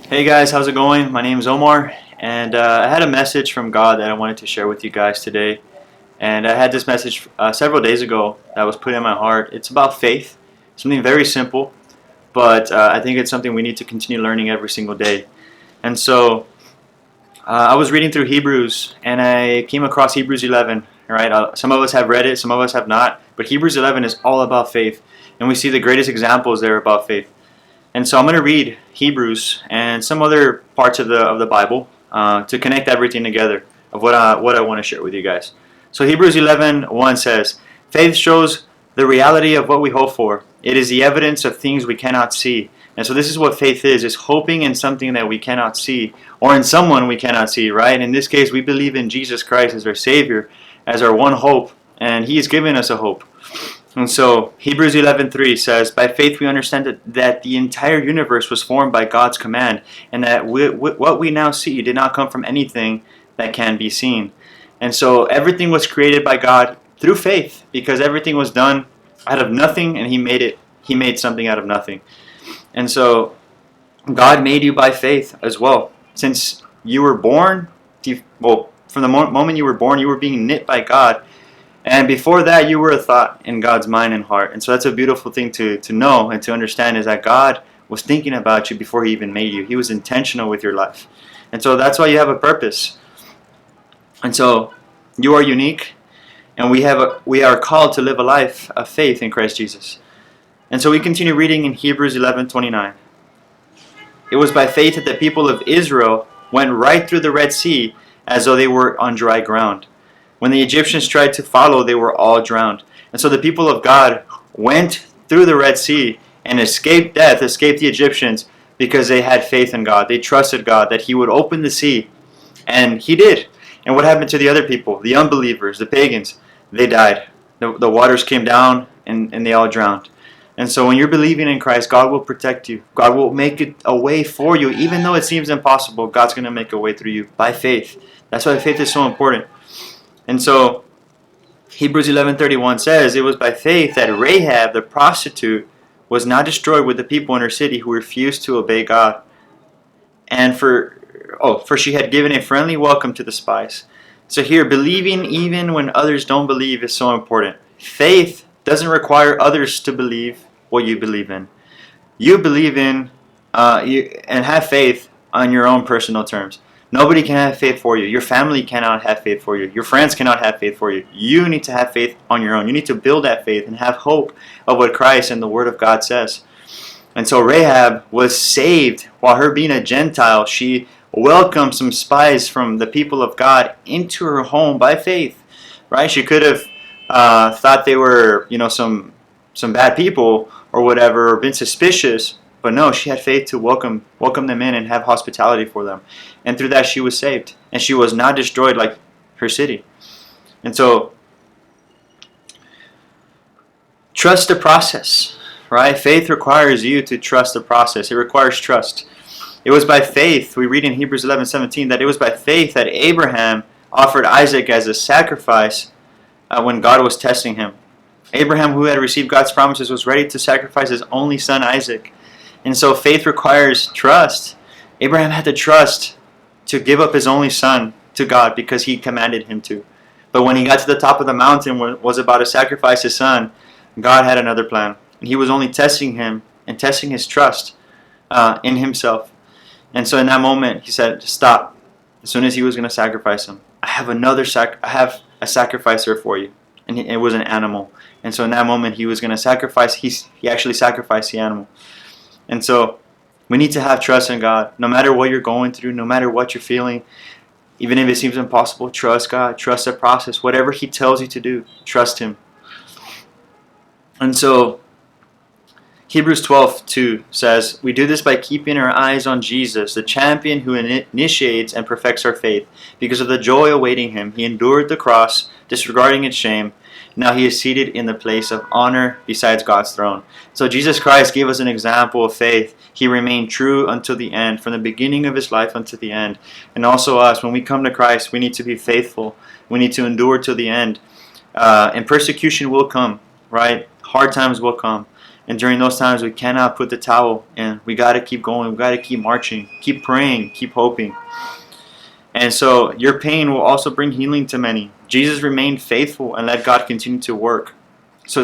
Hey guys, how's it going? My name is Omar, and I had a message from God that I wanted to share with you guys today. And I had this message several days ago that was put in my heart. It's about faith, something very simple, but I think it's something we need to continue learning every single day. And so I was reading through Hebrews, and I came across Hebrews 11. Right, some of us have read it, some of us have not, but Hebrews 11 is all about faith, and we see the greatest examples there about faith. And so I'm going to read Hebrews and some other parts of the Bible to connect everything together of what I want to share with you guys. So Hebrews 11:1 says, "Faith shows the reality of what we hope for. It is the evidence of things we cannot see." And so this is what faith is hoping in something that we cannot see, or in someone we cannot see, right? In this case, we believe in Jesus Christ as our Savior, as our one hope, and He has given us a hope. And so Hebrews 11:3 says, "By faith we understand that the entire universe was formed by God's command, and that what we now see did not come from anything that can be seen." And so everything was created by God through faith, because everything was done out of nothing, and He made it. He made something out of nothing. And so God made you by faith as well. Since you were born, from the moment you were born, you were being knit by God. And before that, you were a thought in God's mind and heart. And so that's a beautiful thing to know and to understand, is that God was thinking about you before He even made you. He was intentional with your life. And so that's why you have a purpose. And so you are unique, and we are called to live a life of faith in Christ Jesus. And so we continue reading in Hebrews 11:29. "It was by faith that the people of Israel went right through the Red Sea as though they were on dry ground. When the Egyptians tried to follow, they were all drowned." And so the people of God went through the Red Sea and escaped death, escaped the Egyptians, because they had faith in God. They trusted God that He would open the sea. And He did. And what happened to the other people, the unbelievers, the pagans? They died. The waters came down and they all drowned. And so when you're believing in Christ, God will protect you. God will make it a way for you. Even though it seems impossible, God's going to make a way through you by faith. That's why faith is so important. And so Hebrews 11:31 says, "It was by faith that Rahab the prostitute was not destroyed with the people in her city who refused to obey God, and for she had given a friendly welcome to the spies." So here, believing even when others don't believe is so important. Faith doesn't require others to believe what you believe in. You believe in and have faith on your own personal terms. Nobody can have faith for you. Your family cannot have faith for you. Your friends cannot have faith for you. You need to have faith on your own. You need to build that faith and have hope of what Christ and the Word of God says. And so Rahab was saved. While her being a Gentile, she welcomed some spies from the people of God into her home by faith. Right? She could have thought they were, some bad people or whatever, or been suspicious. But no, she had faith to welcome them in and have hospitality for them. And through that, she was saved. And she was not destroyed like her city. And so, trust the process, right? Faith requires you to trust the process. It requires trust. It was by faith, we read in Hebrews 11:17, that it was by faith that Abraham offered Isaac as a sacrifice when God was testing him. Abraham, who had received God's promises, was ready to sacrifice his only son, Isaac. And so faith requires trust. Abraham had to trust to give up his only son to God because He commanded him to. But when he got to the top of the mountain and was about to sacrifice his son, God had another plan. And He was only testing him and testing his trust in himself. And so in that moment, He said, "Stop." As soon as he was going to sacrifice him, I have a sacrificer for you. And it was an animal. And so in that moment, he was going to sacrifice. He actually sacrificed the animal. And so we need to have trust in God. No matter what you're going through, no matter what you're feeling, even if it seems impossible, trust God. Trust the process. Whatever He tells you to do, trust Him. And so Hebrews 12:2 says, "We do this by keeping our eyes on Jesus, the champion who initiates and perfects our faith. Because of the joy awaiting Him, He endured the cross, disregarding its shame. Now He is seated in the place of honor beside God's throne." So Jesus Christ gave us an example of faith. He remained true until the end, from the beginning of His life until the end. And also us, when we come to Christ, we need to be faithful. We need to endure till the end. And persecution will come, right? Hard times will come. And during those times, we cannot put the towel in. We got to keep going. We got to keep marching, keep praying, keep hoping. And so your pain will also bring healing to many. Jesus remained faithful and let God continue to work. So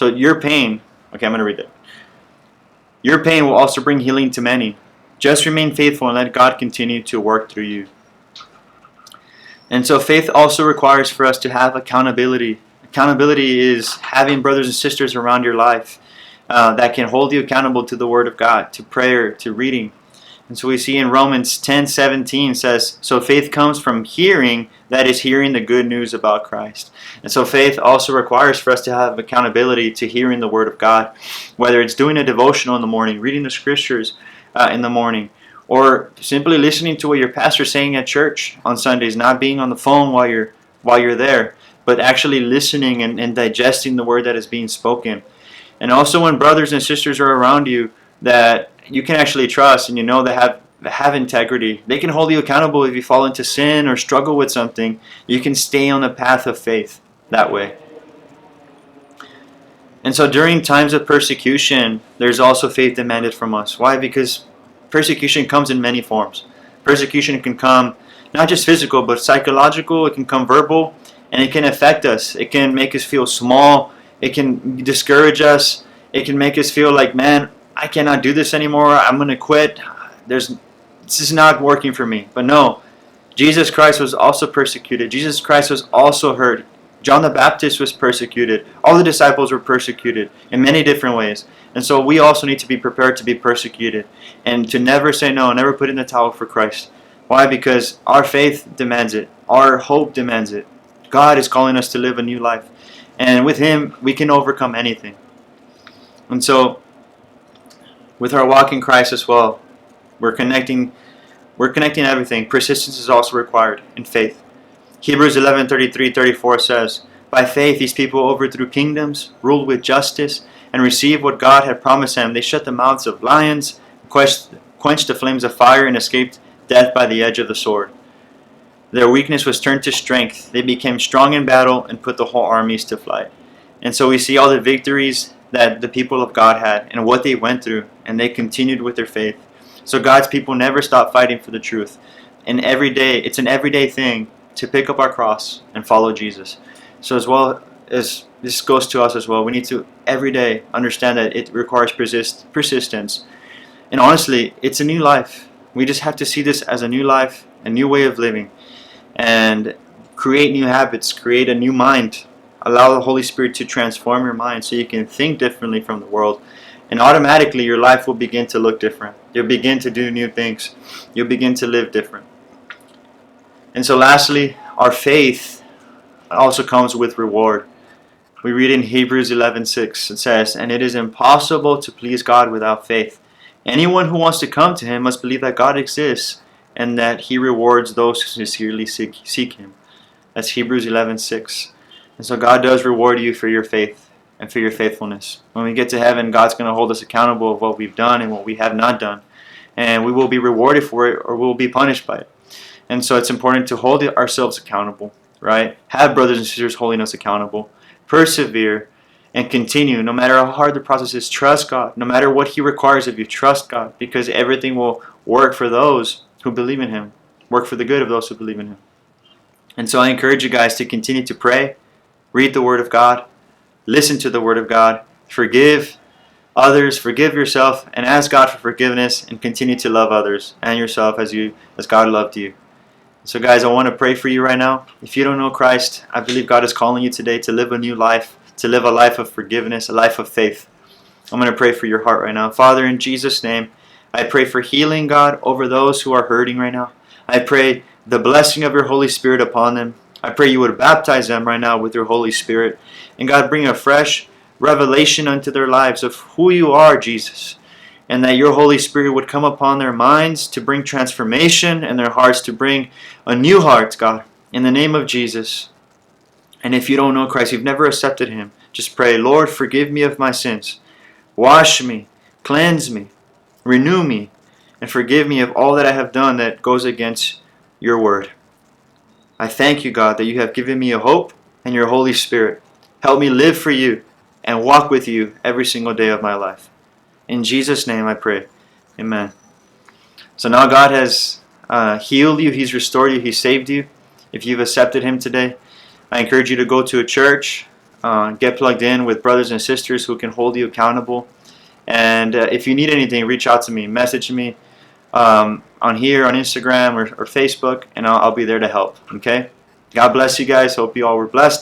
your pain, okay, I'm going to read that. Your pain will also bring healing to many. Just remain faithful and let God continue to work through you. And so faith also requires for us to have accountability. Accountability is having brothers and sisters around your life that can hold you accountable to the Word of God, to prayer, to reading. And so we see in Romans 10:17 says, so faith comes from hearing, that is hearing the good news about Christ. And so faith also requires for us to have accountability to hearing the Word of God, whether it's doing a devotional in the morning, reading the scriptures in the morning, or simply listening to what your pastor's saying at church on Sundays, not being on the phone while you're there, but actually listening and digesting the word that is being spoken. And also when brothers and sisters are around you that you can actually trust and you know they have integrity, they can hold you accountable if you fall into sin or struggle with something. You can stay on the path of faith that way. And so during times of persecution, there's also faith demanded from us. Why? Because persecution comes in many forms. Persecution can come not just physical, but psychological. It can come verbal, and it can affect us. It can make us feel small. It can discourage us. It can make us feel like, man, I cannot do this anymore. I'm going to quit. This is not working for me. But no, Jesus Christ was also persecuted. Jesus Christ was also hurt. John the Baptist was persecuted. All the disciples were persecuted in many different ways. And so we also need to be prepared to be persecuted and to never say no, never put in the towel for Christ. Why? Because our faith demands it. Our hope demands it. God is calling us to live a new life. And with Him, we can overcome anything. And so, with our walk in Christ as well, we're connecting everything. Persistence is also required in faith. Hebrews 11:33-34 says, by faith these people overthrew kingdoms, ruled with justice, and received what God had promised them. They shut the mouths of lions, quenched the flames of fire, and escaped death by the edge of the sword. Their weakness was turned to strength. They became strong in battle and put the whole armies to flight. And so we see all the victories that the people of God had and what they went through, and they continued with their faith. So God's people never stop fighting for the truth. And it's an everyday thing to pick up our cross and follow Jesus. So as well as this goes to us as well, we need to every day understand that it requires persistence. And honestly, it's a new life. We just have to see this as a new life, a new way of living, and create new habits, create a new mind. Allow the Holy Spirit to transform your mind so you can think differently from the world. And automatically your life will begin to look different. You'll begin to do new things. You'll begin to live different. And so lastly, our faith also comes with reward. We read in Hebrews 11:6, it says, and it is impossible to please God without faith. Anyone who wants to come to Him must believe that God exists and that He rewards those who sincerely seek Him. That's Hebrews 11:6. And so God does reward you for your faith and for your faithfulness. When we get to heaven, God's going to hold us accountable of what we've done and what we have not done. And we will be rewarded for it or we'll be punished by it. And so it's important to hold ourselves accountable, right? Have brothers and sisters holding us accountable. Persevere and continue. No matter how hard the process is, trust God. No matter what He requires of you, trust God, because everything will work for those who believe in Him. Work for the good of those who believe in Him. And so I encourage you guys to continue to pray, read the Word of God, listen to the Word of God, forgive others, forgive yourself, and ask God for forgiveness, and continue to love others and yourself as God loved you. So guys, I want to pray for you right now. If you don't know Christ, I believe God is calling you today to live a new life, to live a life of forgiveness, a life of faith. I'm going to pray for your heart right now. Father, in Jesus' name, I pray for healing, God, over those who are hurting right now. I pray the blessing of your Holy Spirit upon them. I pray you would baptize them right now with your Holy Spirit. And God, bring a fresh revelation unto their lives of who you are, Jesus. And that your Holy Spirit would come upon their minds to bring transformation and their hearts to bring a new heart, God, in the name of Jesus. And if you don't know Christ, you've never accepted Him, just pray, Lord, forgive me of my sins. Wash me, cleanse me, renew me, and forgive me of all that I have done that goes against your word. I thank you, God, that you have given me a hope and your Holy Spirit. Help me live for you. and walk with you every single day of my life. In Jesus' name I pray. Amen. So now God has healed you. He's restored you. He saved you. If you've accepted Him today, I encourage you to go to a church, get plugged in with brothers and sisters who can hold you accountable. And if you need anything, reach out to me. Message me on here, on Instagram or Facebook, and I'll be there to help. Okay? God bless you guys. Hope you all were blessed.